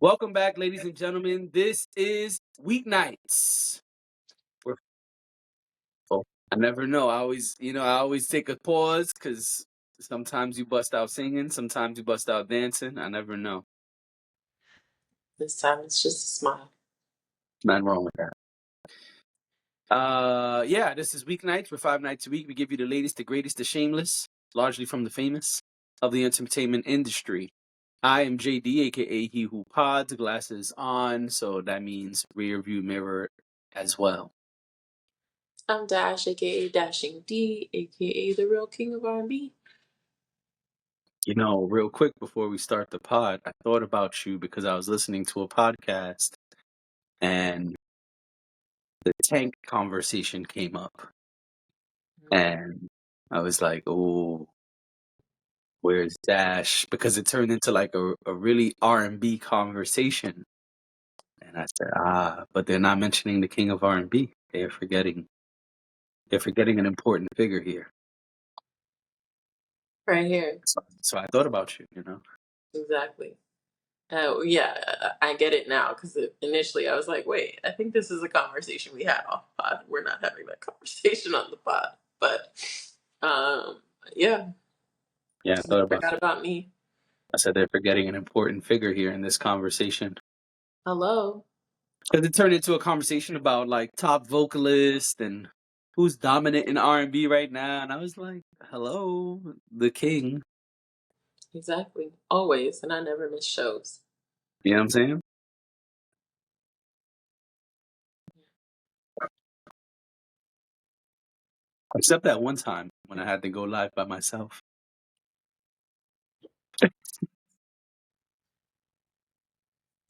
Welcome back, ladies and gentlemen. This is Weeknights. We're, oh, I never know. I always take a pause because sometimes you bust out singing, sometimes you bust out dancing. I never know. This time it's just a smile. Nothing wrong with that. Yeah, this is Weeknights. We're 5 nights a week. We give you the latest, the greatest, the shameless, largely from the famous of the entertainment industry. I am JD, aka He Who Pods, glasses on, so that means rear view mirror as well. I'm Dash, aka Dashing D, aka the real king of R&B. Real quick before we start the pod, I thought about you because I was listening to a podcast and the tank conversation came up. And I was like, oh, where's Dash? Because it turned into like a really R&B conversation. And I said, but they're not mentioning the king of R&B. They're forgetting an important figure here. Right here. So I thought about you. Exactly. Yeah, I get it now because initially I was like, wait, I think this is a conversation we had off pod. We're not having that conversation on the pod. But, yeah. Yeah, I thought about Forgot it. about me. I said they're forgetting an important figure here in this conversation. Hello. Because it turned into a conversation about like top vocalists and who's dominant in R&B right now, and I was like, "Hello, the king." Exactly. Always. And I never miss shows. You know what I'm saying? Except that one time when I had to go live by myself.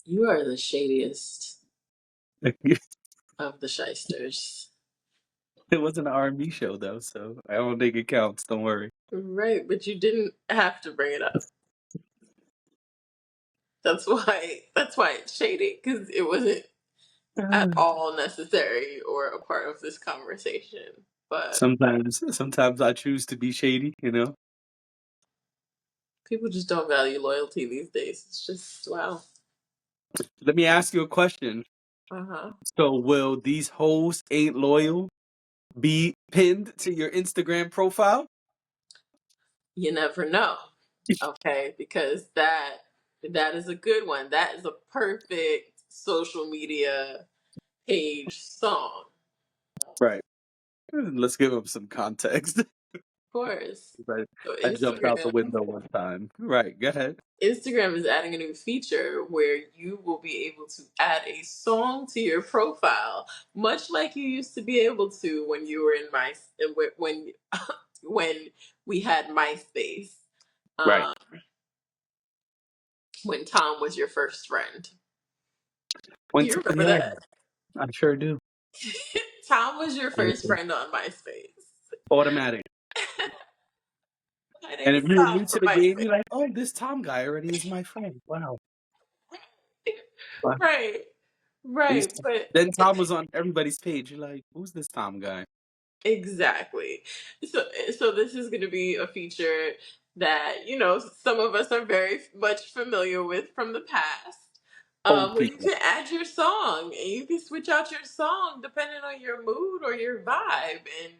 You are the shadiest It of the shysters. wasn't an R&B show though, so I don't think it counts. Don't worry. Right, but you didn't have to bring it up. That's why it's shady, because it wasn't at all necessary or a part of this conversation. But Sometimes I choose to be shady. people just don't value loyalty these days. It's just wow. Let me ask you a question. Uh-huh. So will these hoes ain't loyal be pinned to your Instagram profile? You never know. Okay, because that is a good one. That is a perfect social media page song. Right. Let's give them some context. Of course. Right. So I jumped out the Instagram window one time. Right, go ahead. Instagram is adding a new feature where you will be able to add a song to your profile, much like you used to be able to when you were in when when we had MySpace. Right. Um, when Tom was your first friend. You remember Yeah, that? I sure do. Tom was your I first do. friend on MySpace. Automatic. My name And is if you're Tom new to from the game, MySpace. you're like, oh, this Tom guy already is my friend. Wow. Wow. Right, And right, but then Tom was on everybody's page. You're like, who's this Tom guy? exactly. So this is going to be a feature that some of us are very much familiar with from the past, Old where you people. can add your song and you can switch out your song depending on your mood or your vibe. And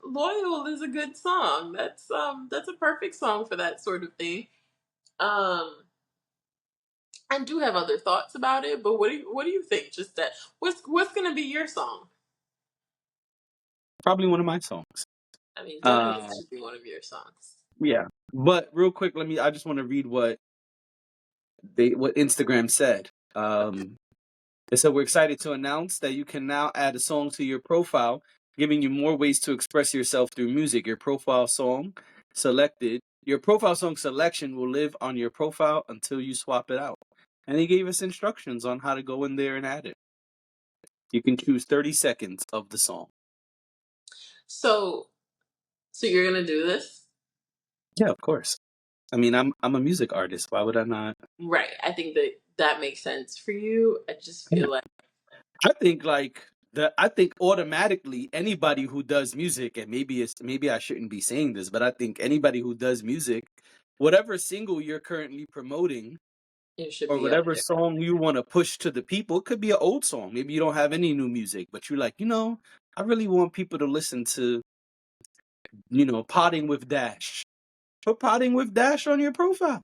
"Loyal" is a good song. That's a perfect song for that sort of thing. Um, I do have other thoughts about it, but what do you think? Just that, what's going to be your song? Probably one of my songs. I mean, definitely Uh, should be one of your songs. yeah. But real quick, I just want to read what Instagram said. They said, we're excited to announce that you can now add a song to your profile, giving you more ways to express yourself through music. Your profile song selection will live on your profile until you swap it out. And he gave us instructions on how to go in there and add it. You can choose 30 seconds of the song. So, so you're gonna do this, Yeah, of course. I mean, I'm a music artist. Why would I not? right? I think that makes sense for you. I just feel like, I think automatically anybody who does music, and maybe I shouldn't be saying this, but I think anybody who does music whatever single you're currently promoting It should or be up whatever there. song you want to push to the people, it could be an old song. Maybe you don't have any new music, but you're like, I really want people to listen to, Potting with Dash. Put Potting with Dash on your profile.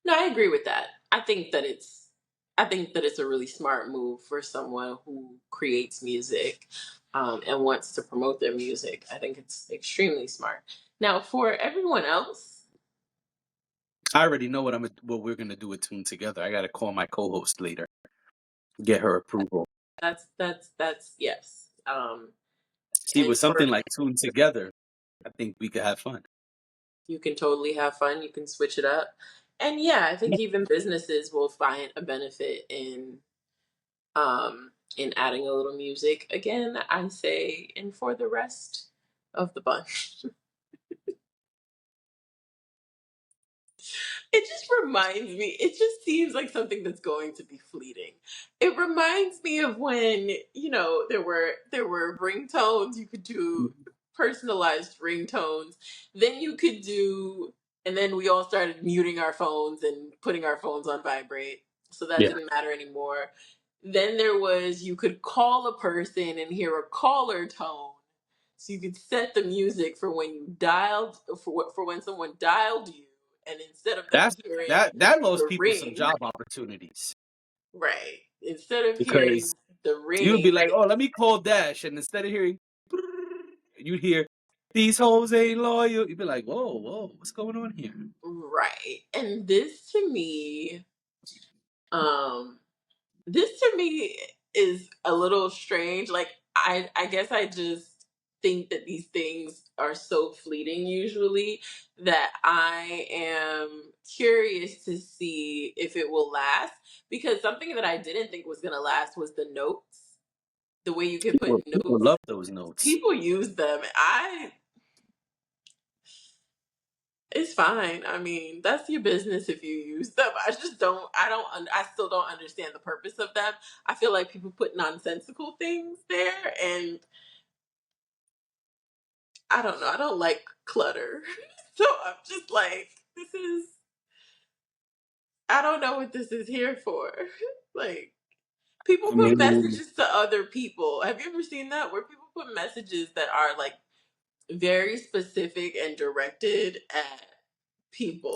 No, I agree with that. I think that it's a really smart move for someone who creates music and wants to promote their music. I think it's extremely smart. Now, for everyone else, I already know what we're gonna do with Tune Together. I gotta call my co-host later, get her approval. that's yes. See, And with for something like Tune Together, I think we could have fun. you can totally have fun. You can switch it up, and yeah, I think even businesses will find a benefit in adding a little music. Again, I say, and for the rest of the bunch. It just reminds me, it just seems like something that's going to be fleeting. It reminds me of when, there were ringtones, you could do personalized ringtones. Then you could do and then we all started muting our phones and putting our phones on vibrate. So that Yeah, didn't matter anymore. Then there was you could call a person and hear a caller tone. So you could set the music for when you dialed for when someone dialed you, and instead of them that's hearing that lost the people some ring, job opportunities right? Instead of because hearing the you would be ring, like, "Oh, let me call Dash," and instead of hearing, you'd hear, "These hoes ain't loyal." You'd be like, "Whoa, whoa, what's going on here?" right? And um, this to me is a little strange. Like I guess I just think that these things are so fleeting usually that I am curious to see if it will last, because something that I didn't think was going to last was the notes. The way you can put People notes, love those notes. people use them. It's fine. I mean, that's your business if you use them. I still don't understand the purpose of them. I feel like people put nonsensical things there, and I don't know. I don't like clutter. So I'm just like, I don't know what this is here for. Like, people I put mean, messages to other people. Have you ever seen that? Where people put messages that are like very specific and directed at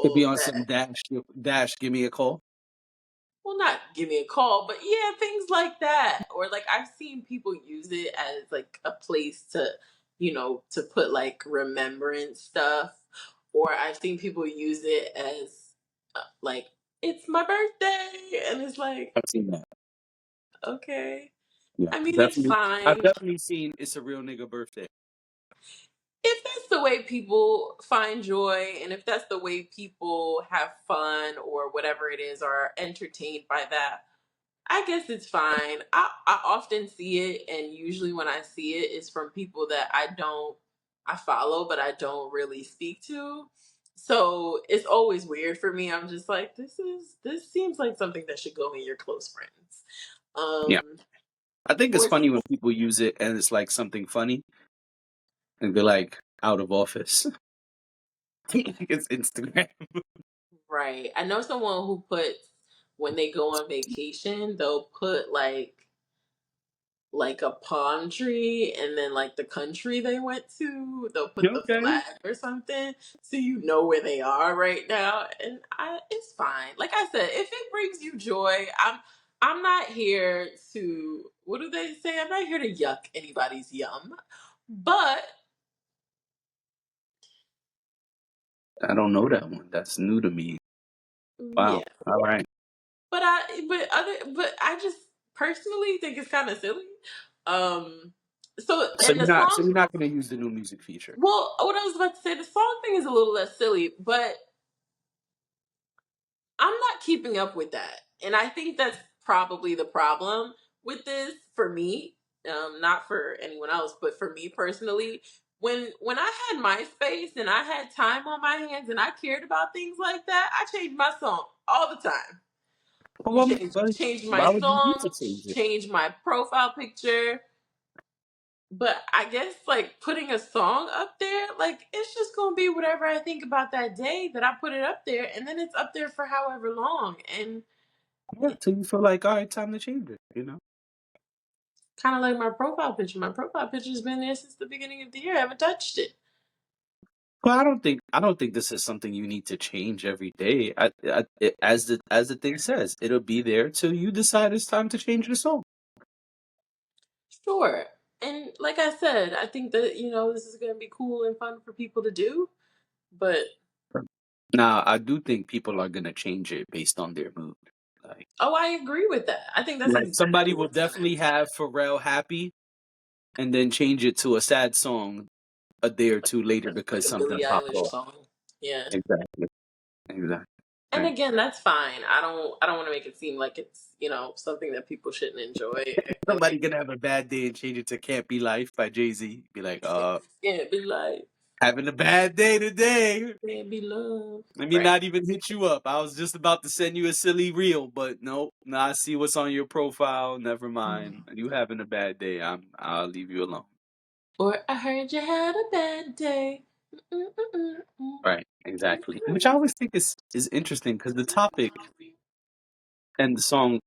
could be people on some that, dash. Give me a call. well, not give me a call, but yeah, things like that. Or like I've seen people use it as like a place to, to put like remembrance stuff. Or I've seen people use it as like, it's my birthday. And it's like, I've seen that. okay. Yeah, I mean, it's definitely. I've fine. definitely seen "It's a Real Nigga Birthday." If that's the way people find joy, and if that's the way people have fun or whatever it is, or are entertained by that, I guess it's fine. I often see it, and usually when I see it, it's from people that I follow, but I don't really speak to. So it's always weird for me. I'm just like, this seems like something that should go in your close friends. Yeah, Um, I think it's or funny when people use it and it's like something funny and they're like out of office. It's Instagram. right. I know someone who puts when they go on vacation, they'll put like a palm tree, and then like the country they went to, they'll put the Okay. flag or something so you know where they are right now. And it's fine. Like I said, if it brings you joy, I'm not here to, what do they say? I'm not here to yuck anybody's yum. But I don't know that one. That's new to me. Wow. yeah. All right. But I just personally think it's kind of silly. Um so So and you're the not. So song, you're not going to use the new music feature. well, what I was about to say, the song thing is a little less silly, but I'm not keeping up with that. And I think that's probably the problem with this for me. Not for anyone else, but for me personally. When I had MySpace and I had time on my hands and I cared about things like that, I changed my song all the time. Well, Changed my why would you need song, to change it? changed my profile picture. But I guess like putting a song up there, like it's just gonna be whatever I think about that day that I put it up there, and then it's up there for however long. And Yeah, till you feel like, all right, time to change it. kind of like my profile picture. My profile picture's been there since the beginning of the year. I haven't touched it. Well, I don't think this is something you need to change every day. As the thing says, it'll be there till you decide it's time to change the song. Sure. And like I said, I think that, this is gonna be cool and fun for people to do. But Now, I do think people are gonna change it based on their mood. Like, oh, I agree with that. I think that's like somebody exactly will what's gonna definitely happen. have Pharrell happy and then change it to a sad song a day or two later Like because a something Billie popped Eilish off. song. Yeah. Exactly. Exactly. And Right. again, that's fine. I don't want to make it seem like it's, something that people shouldn't enjoy. I feel Somebody like gonna have a bad day and change it to "Can't Be Life" by Jay-Z. Be like, can't be like, having a bad day today. can't be love. Let me Right. not even hit you up. I was just about to send you a silly reel, but nope. Now I see what's on your profile. Never mind. You having a bad day. I'll leave you alone. Or I heard you had a bad day. Mm-mm-mm-mm. Right. Exactly. Which I always think is interesting because the topic and the song,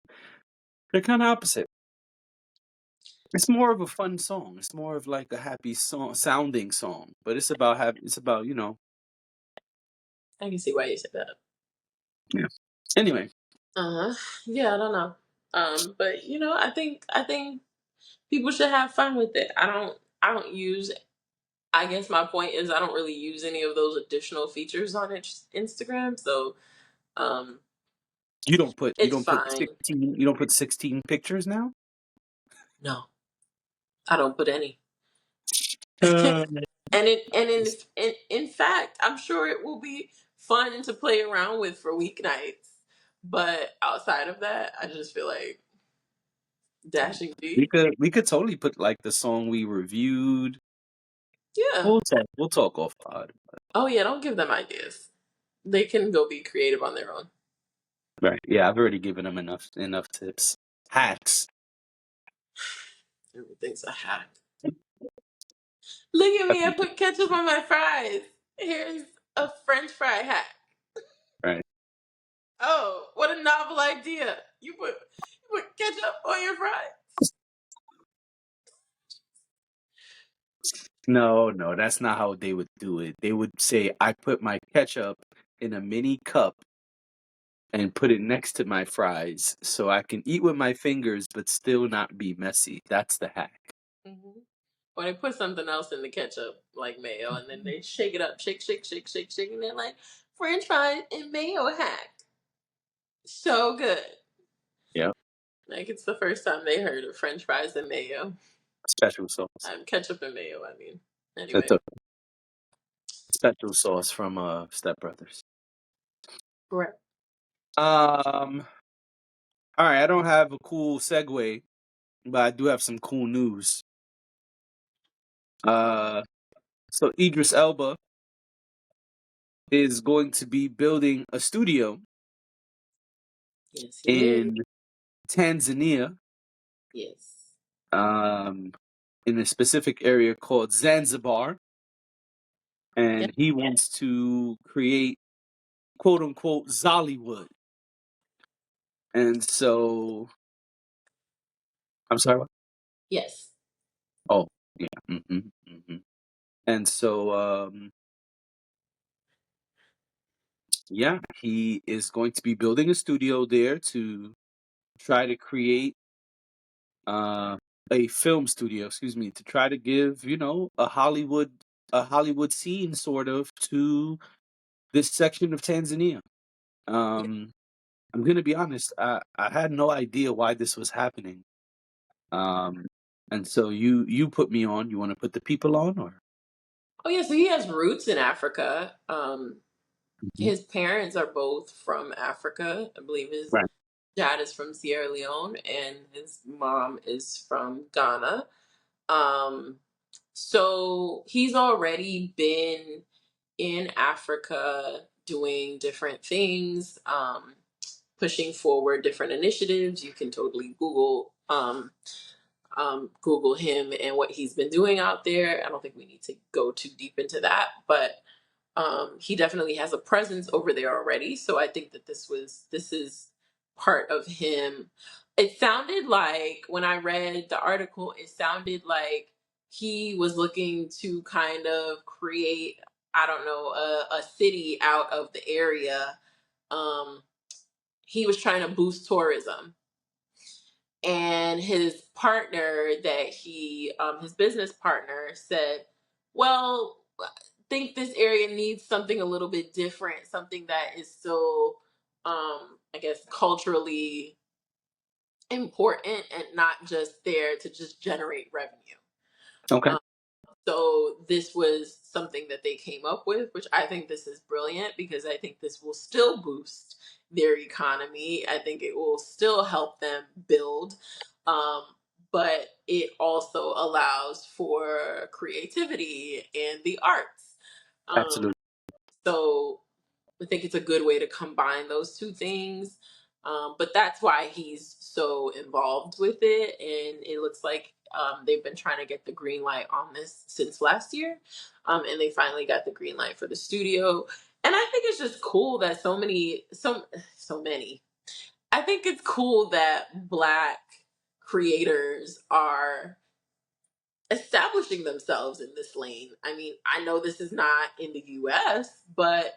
they're kind of opposite. It's more of a fun song. It's more of like a happy song sounding song, but it's about, I can see why you said that. yeah. Anyway, Uh huh. Yeah, I don't know. But I think people should have fun with it. I don't use. I guess my point is I don't really use any of those additional features on Instagram, so um, you don't put you it's don't put fine. 16 pictures now? No, I don't put any. Uh, And in fact, I'm sure it will be fun to play around with for weeknights. But outside of that, I just feel like dashing we D. could totally put like the song we reviewed. Yeah. We'll talk off pod. Oh yeah. Don't give them ideas. They can go be creative on their own. Right. Yeah, I've already given them enough tips. Hacks. Everything's a hack. Look at me. I put ketchup on my fries. Here's a French fry hack. Right. Oh, what a novel idea! You put ketchup on your fries. No, no, that's not how they would do it. They would say, I put my ketchup in a mini cup and put it next to my fries so I can eat with my fingers but still not be messy. That's the hack. Hmm. Or they put something else in the ketchup, like mayo, and then they shake it up, shake, shake, shake, shake, shake, and they're like, French fries and mayo hack. So good. Yeah. Like it's the first time they heard of French fries and mayo. Special sauce. Ketchup and mayo, I mean. That's Anyway. a special sauce from Step Brothers. Right. Um all right, I don't have a cool segue, but I do have some cool news. Uh so Idris Elba is going to be building a studio Yes, he is. in Tanzania, Yes. um, in a specific area called Zanzibar, Yep. and he wants to create quote unquote Zollywood. And so, I'm sorry. What? Yes. Oh, yeah. And so, yeah, he is going to be building a studio there to try to create uh, a film studio, excuse me, to try to give, a Hollywood scene sort of to this section of Tanzania. Yep. Um, I'm gonna be honest, I had no idea why this was happening. Um, and so you put me on. You want to put the people on, or? Oh yeah, so he has roots in Africa. Mhm. His parents are both from Africa. I believe his Right. dad is from Sierra Leone and his mom is from Ghana. Um, so he's already been in Africa doing different things, pushing forward different initiatives. You can totally Google Google him and what he's been doing out there. I don't think we need to go too deep into that, but he definitely has a presence over there already. So I think that this is part of him. It sounded like when I read the article, it sounded like he was looking to kind of create, I don't know, a city out of the area. Um, he was trying to boost tourism, and his partner that his business partner said, well, think this area needs something a little bit different, something that is still I guess culturally important and not just there to just generate revenue. Okay. um, so this was something that they came up with, which I think this is brilliant, because I think this will still boost their economy. I think it will still help them build. Um, but it also allows for creativity and the arts. Um, Absolutely. so I think it's a good way to combine those two things. But that's why he's so involved with it. And it looks like they've been trying to get the green light on this since last year. And they finally got the green light for the studio. And I think it's just cool that so many. I think it's cool that Black creators are establishing themselves in this lane. I mean, I know this is not in the US, but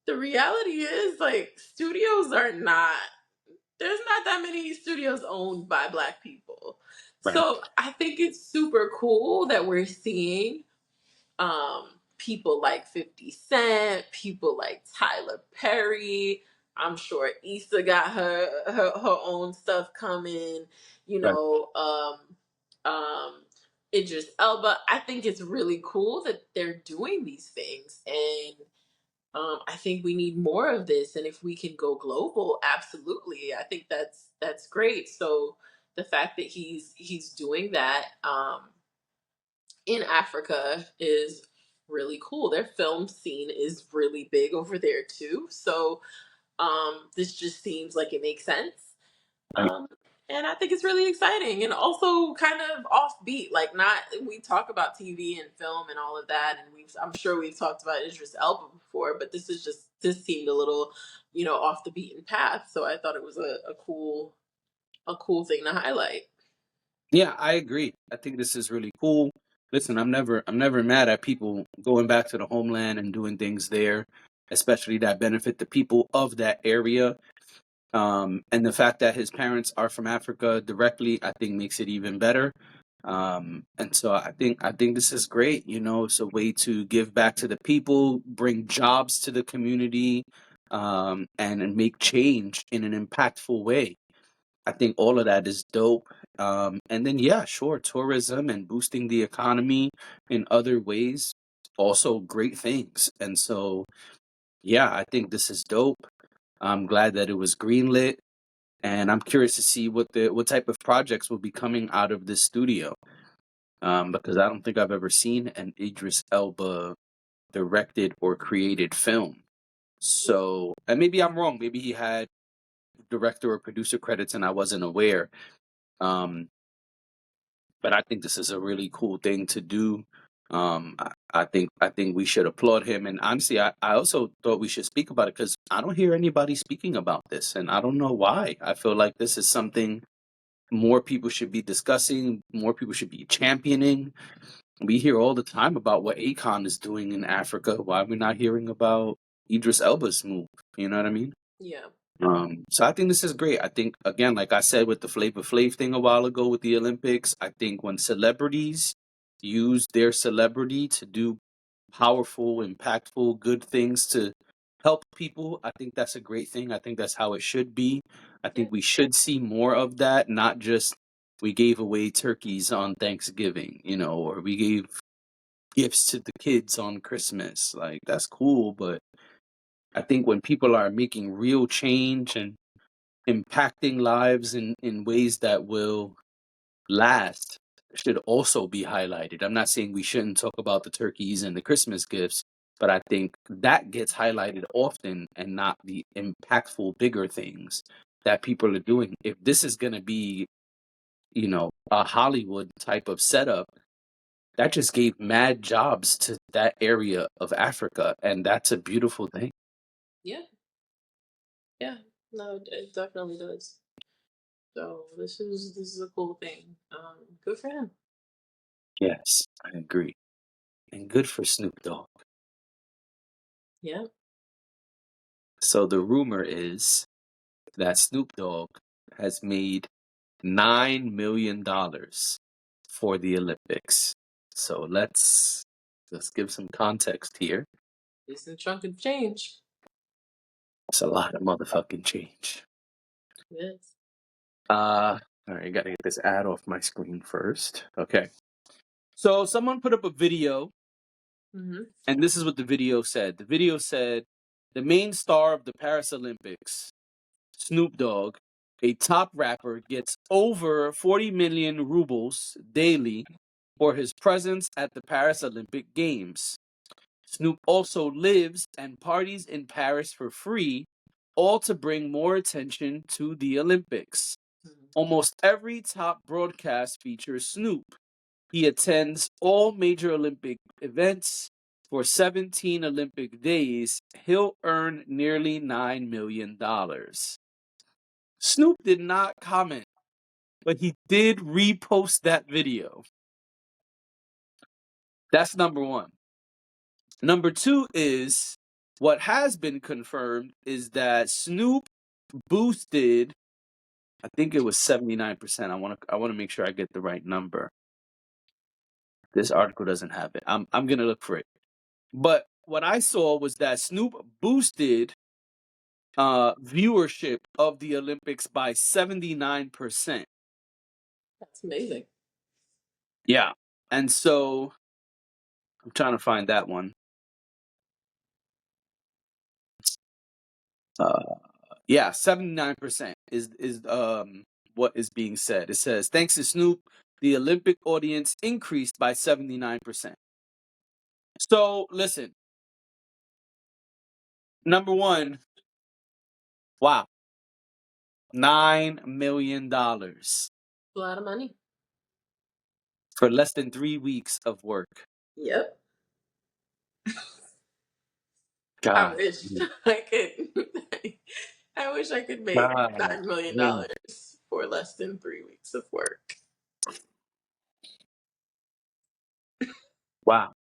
the reality is, like, studios are not, there's not that many studios owned by Black people. Right. So I think it's super cool that we're seeing um people like 50 Cent, people like Tyler Perry. I'm sure Issa got her own stuff coming, you Right. know, Idris Elba. I think it's really cool that they're doing these things, and I think we need more of this. And if we can go global, absolutely, I think that's great. So the fact that he's doing that in Africa is really cool. Their film scene is really big over there too. So this just seems like it makes sense. Right. Um, and I think it's really exciting and also kind of offbeat. Like, not, we talk about TV and film and all of that, and I'm sure we've talked about Idris Elba before, but this seemed a little, off the beaten path. So I thought it was a cool thing to highlight. Yeah, I agree. I think this is really cool. Listen, I'm never mad at people going back to the homeland and doing things there, especially that benefit the people of that area. And the fact that his parents are from Africa directly, I think makes it even better. And so I think this is great. It's a way to give back to the people, bring jobs to the community, and make change in an impactful way. I think all of that is dope. And then, yeah, sure, tourism and boosting the economy in other ways, also great things. And so, yeah, I think this is dope. I'm glad that it was greenlit, and I'm curious to see what type of projects will be coming out of this studio. Because I don't think I've ever seen an Idris Elba directed or created film. So, and maybe I'm wrong. Maybe he had director or producer credits and I wasn't aware. Um, but I think this is a really cool thing to do. I think we should applaud him. And honestly, I also thought we should speak about it because I don't hear anybody speaking about this, and I don't know why. I feel like this is something more people should be discussing, more people should be championing. We hear all the time about what Akon is doing in Africa. Why are we not hearing about Idris Elba's move? You know what I mean? Yeah. So I think this is great. I think, again, like I said with the Flavor Flav thing a while ago with the Olympics, I think when celebrities use their celebrity to do powerful, impactful, good things to help people, I think that's a great thing. I think that's how it should be. I Yeah. think we should see more of that, not just we gave away turkeys on Thanksgiving, or we gave gifts to the kids on Christmas. Like, that's cool, but I think when people are making real change and impacting lives in ways that will last should also be highlighted. I'm not saying we shouldn't talk about the turkeys and the Christmas gifts, but I think that gets highlighted often and not the impactful, bigger things that people are doing. If this is going to be a Hollywood type of setup, that just gave mad jobs to that area of Africa, and that's a beautiful thing. Yeah, yeah. No, it definitely does. So this is a cool thing. Good for him. Yes, I agree. And good for Snoop Dogg. Yeah. So the rumor is that Snoop Dogg has made $9 million for the Olympics. So let's give some context here. Decent chunk of change. It's a lot of motherfucking change. Yes. All right, gotta get this ad off my screen first. Okay. So someone put up a video, Mm-hmm. and this is what the video said. The video said the main star of the Paris Olympics, Snoop Dogg, a top rapper, gets over 40 million rubles daily for his presence at the Paris Olympic Games. Snoop also lives and parties in Paris for free, all to bring more attention to the Olympics. Almost every top broadcast features Snoop. He attends all major Olympic events. For 17 Olympic days, he'll earn nearly $9 million. Snoop did not comment, but he did repost that video. That's number one. Number two is what has been confirmed is that Snoop boosted, I think it was 79%. I want to make sure I get the right number. This article doesn't have it. I'm going to look for it. But what I saw was that Snoop boosted viewership of the Olympics by 79%. That's amazing. Yeah. And so I'm trying to find that one. Yeah, 79% is what is being said. It says thanks to Snoop, the Olympic audience increased by 79%. So listen, number one, wow, $9 million A lot of money. for less than 3 weeks of work. Yep. I God, wish I could. I wish I could make God, $9 million for less than 3 weeks of work. wow,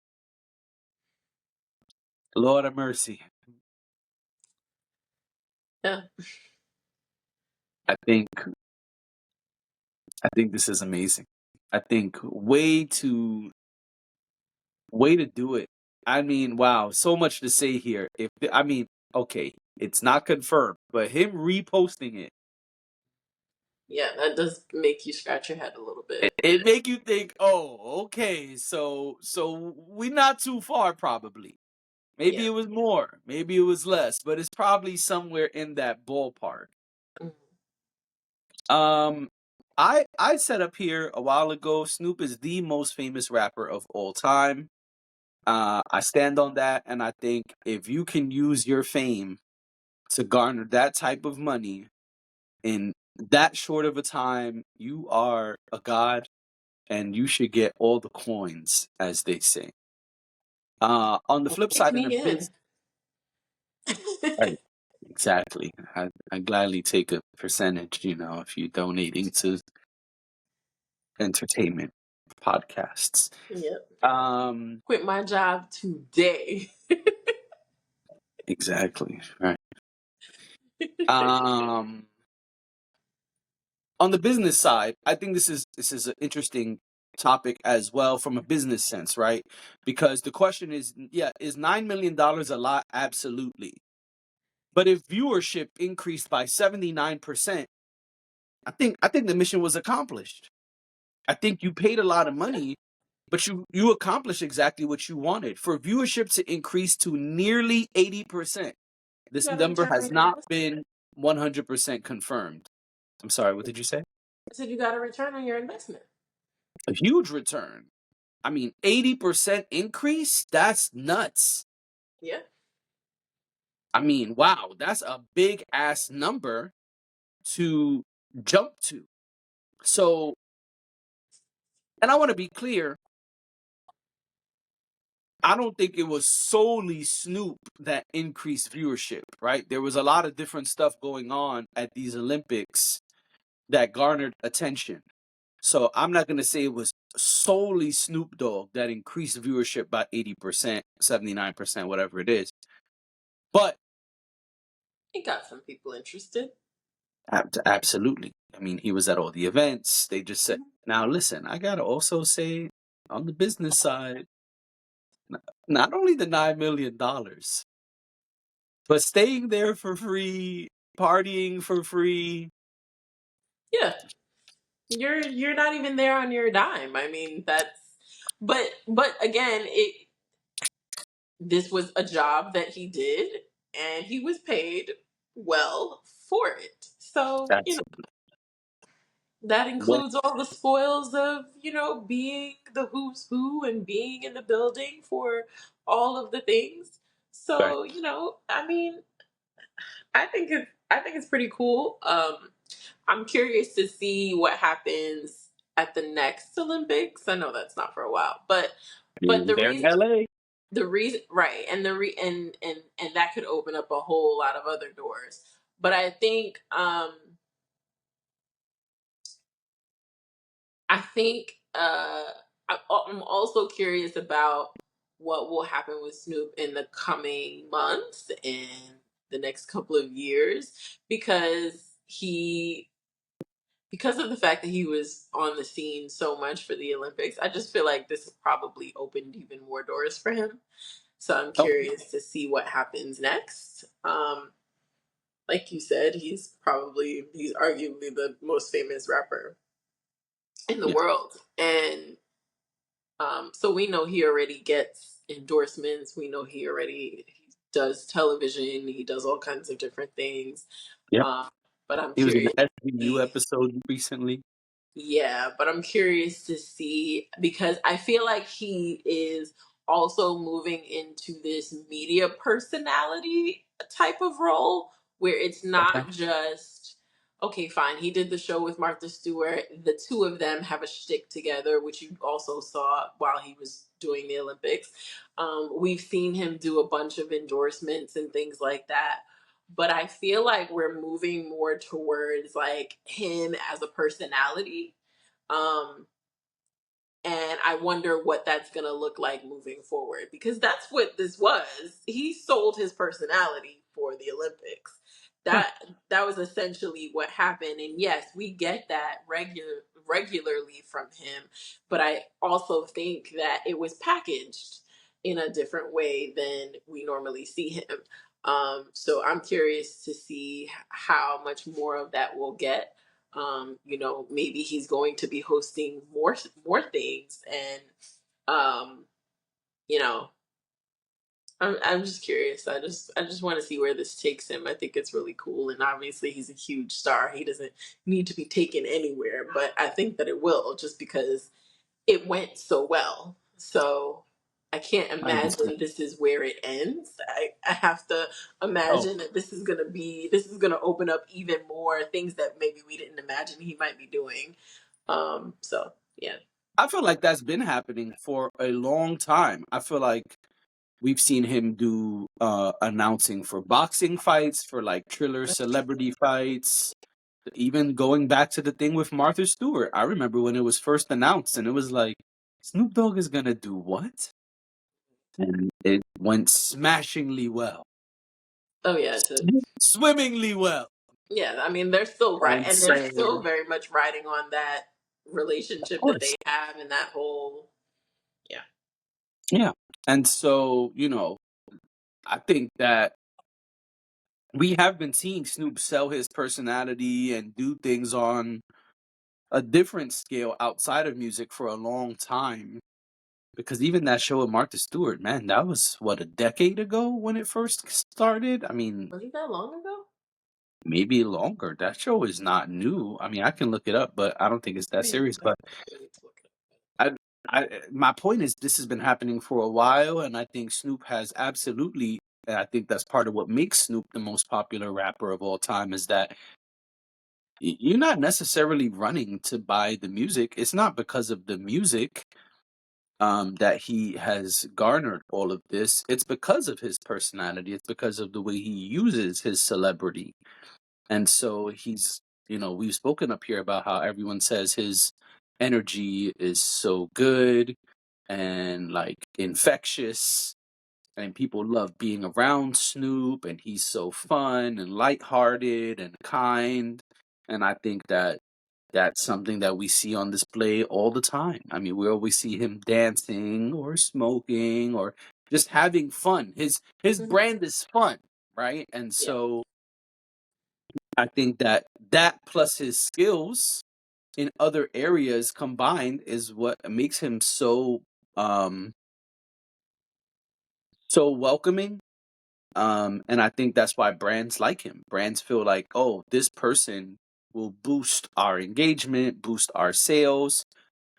Lord of mercy. Yeah. I think this is amazing. I think way to do it. I mean, wow, so much to say here. Okay, it's not confirmed, but him reposting it, Yeah, that does make you scratch your head a little it, bit. it make you think, oh, okay, so we're not too far probably. Maybe Yeah. it was more, maybe it was less, but it's probably somewhere in that ballpark. Mhm. Um I said up here a while ago, Snoop is the most famous rapper of all time. I stand on that, and I think if you can use your fame to garner that type of money in that short of a time, you are a god, and you should get all the coins, as they say. On the flip Pick side, in the me in. biz, right? Exactly. I gladly take a percentage, if you're donating to entertainment podcasts. Yep. Um, Quit my job today. exactly. Right. Um, on the business side, I think this is an interesting topic as well from a business sense, right? Because the question is, yeah, is $9 million a lot? Absolutely. But if viewership increased by 79%, I think the mission was accomplished. I think you paid a lot of money, but you accomplished exactly what you wanted. For viewership to increase to nearly 80%, You this got to number return has on your not investment. been 100% confirmed. I'm sorry, what did you say? I said you got to return on your investment. A huge return. I mean, 80% increase? That's nuts. Yeah. I mean, wow, that's a big ass number to jump to. So And I want to be clear, I don't think it was solely Snoop that increased viewership, right? There was a lot of different stuff going on at these Olympics that garnered attention. So I'm not going to say it was solely Snoop Dogg that increased viewership by 80%, 79%, whatever it is. But It got some people interested. absolutely. I mean, he was at all the events. They just said, Mhm. now listen, I got to also say on the business side, not only the $9 million, but staying there for free, partying for free. Yeah, you're not even there on your dime. I mean, that's but again, it this was a job that he did, and he was paid well for it. So, That's that what, includes all the spoils of, being the who's who and being in the building for all of the things. right. So, I mean, I think it's pretty cool. I'm curious to see what happens at the next Olympics. I know that's not for a while, but Being the there in reason LA. the reason right, and the re and that could open up a whole lot of other doors. But I'm also curious about what will happen with Snoop in the coming months and the next couple of years, because because of the fact that he was on the scene so much for the Olympics. I just feel like this has probably opened even more doors for him. So I'm Oh, curious to see what happens next. Like you said, he's arguably the most famous rapper in the yeah. world, and so we know he already gets endorsements. We know he does television. He does all kinds of different things. Yeah. Um, but I'm He was in curious the to SVU see. episode recently. Yeah, but I'm curious to see, because I feel like he is also moving into this media personality type of role where it's Okay. not just, okay, fine, he did the show with Martha Stewart. The two of them have a shtick together, which you also saw while he was doing the Olympics. We've seen him do a bunch of endorsements and things like that, but I feel like we're moving more towards like him as a personality. Um, and I wonder what that's going to look like moving forward, because that's what this was. He sold his personality for the Olympics. Huh. That was essentially what happened. And yes, we get that regularly from him, but I also think that it was packaged in a different way than we normally see him. So I'm curious to see how much more of that we'll get. Maybe he's going to be hosting more things, and um, you know, I'm just curious. I just want to see where this takes him. I think it's really cool, and obviously he's a huge star. He doesn't need to be taken anywhere, but I think that it will, just because it went so well. So I can't I understand. imagine this is where it ends. I have to Oh, imagine that this is gonna open up even more things that maybe we didn't imagine he might be doing. So yeah. I feel like that's been happening for a long time. I feel like we've seen him do announcing for boxing fights, for like Triller celebrity fights, even going back to the thing with Martha Stewart. I remember when it was first announced and it was like, Snoop Dogg is gonna do what? And it went smashingly well. Oh yeah. Swimmingly well. Yeah. I mean, they're still right, And and they're so, still very much riding on that of relationship that course. they have, and that whole yeah. Yeah. And so, I think that we have been seeing Snoop sell his personality and do things on a different scale outside of music for a long time. Because even that show with Martha Stewart, man, that was what, a decade ago when it first started? I mean, Was it that long ago? maybe longer. That show is not new. I mean, I can look it up, but I don't think it's I that mean, serious. I But need to look it I, my point is, this has been happening for a while, and I think Snoop has absolutely. And I think that's part of what makes Snoop the most popular rapper of all time is that you're not necessarily running to buy the music. It's not because of the music that he has garnered all of this. It's because of his personality. It's because of the way he uses his celebrity. And so he's, we've spoken up here about how everyone says his energy is so good and like infectious, and people love being around Snoop, and he's so fun and lighthearted and kind. And I think that that's something that we see on display all the time. I mean, we always see him dancing or smoking or just having fun. His Mhm. brand is fun, right? And Yeah. so I think that plus his skills in other areas combined is what makes him um so welcoming. And I think that's why brands like him. Brands feel like, oh, this person will boost our engagement, boost our sales.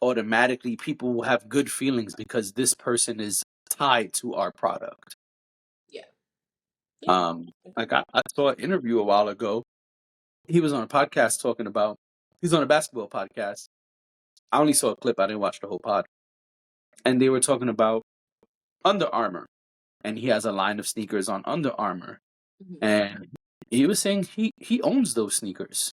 Automatically, people will have good feelings because this person is tied to our product. Yeah. Yeah. Like I saw an interview a while ago. He was on a podcast talking about, he's on a basketball podcast. I only saw a clip, I didn't watch the whole pod. And they were talking about Under Armour. And he has a line of sneakers on Under Armour. Mhm. And he was saying he owns those sneakers.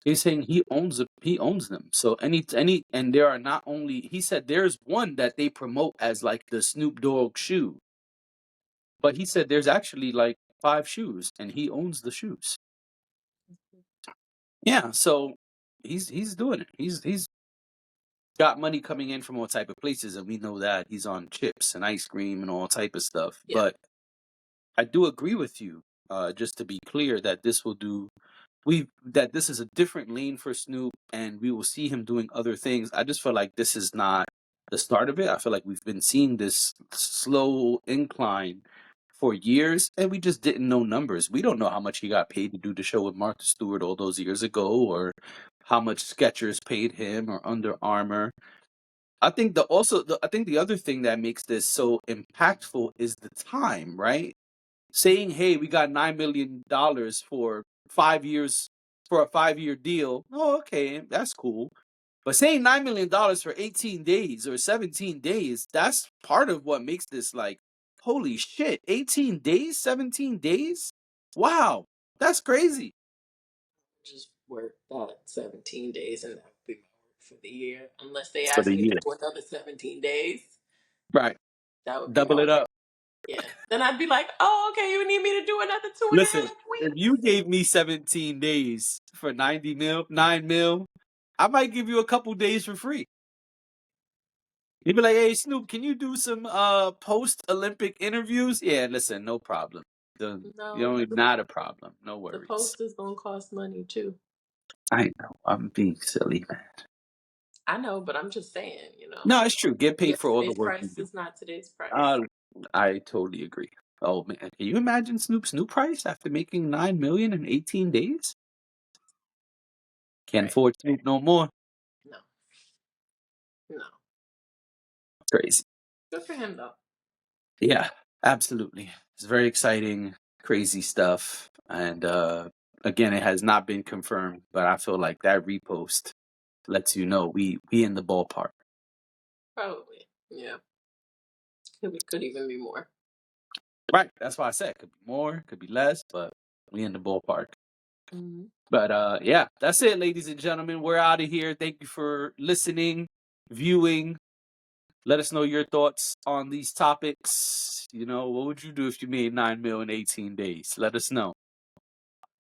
He's saying he owns them. So any and there are not only, he said there's one that they promote as like the Snoop Dogg shoe, but he said there's actually like 5 shoes and he owns the shoes. Yeah, so he's doing it. He's got money coming in from all type of places, and we know that he's on chips and ice cream and all type of stuff. Yeah. But I do agree with you, just to be clear, that this is a different lane for Snoop, and we will see him doing other things. I just feel like this is not the start of it. I feel like we've been seeing this slow incline for years, and we just didn't know numbers. We don't know how much he got paid to do the show with Martha Stewart all those years ago, or how much Skechers paid him or Under Armour. I think the other thing that makes this so impactful is the time, right? Saying, "Hey, we got $9 million for 5 years for a 5-year deal." Oh, okay, that's cool. But saying $9 million for 18 days or 17 days, that's part of what makes this like, holy shit, 18 days, 17 days? Wow, that's crazy. Just work that 17 days and that would be my work for the year. Unless they For ask the me to year. do another 17 days, Right. that would be my Double it work. up. Yeah. Then I'd be like, oh, okay, you need me to do another two and a Listen, half if weeks. you gave me 17 days for 9 mil, I might give you a couple days for free. You'd be like, "Hey Snoop, can you do some post Olympic interviews?" Yeah, listen, no problem. No, Not a problem. No the worries. post is gonna cost money too. I know. I'm being silly, man. I know, but I'm just saying, you know, No, it's true. Get paid for all the yesterday's work you price do. is not today's price. Uh, I totally agree. Oh man, can you imagine Snoop Price after making 9 million in 18 days? Can't Right. afford Snoop no more. No. No. Crazy. Good for him though. Yeah, absolutely. It's very exciting, crazy stuff. And again, it has not been confirmed, but I feel like that repost lets you know we in the ballpark. Probably. Yeah. Could even be more. Right. That's why I said could be more, could be less, but we in the ballpark. Hmm. But yeah, that's it, ladies and gentlemen. We're out of here. Thank you for listening, viewing. Let us know your thoughts on these topics. What would you do if you made 9 mil in 18 days? Let us know.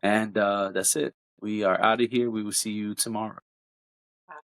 And that's it. We are out of here. We will see you tomorrow.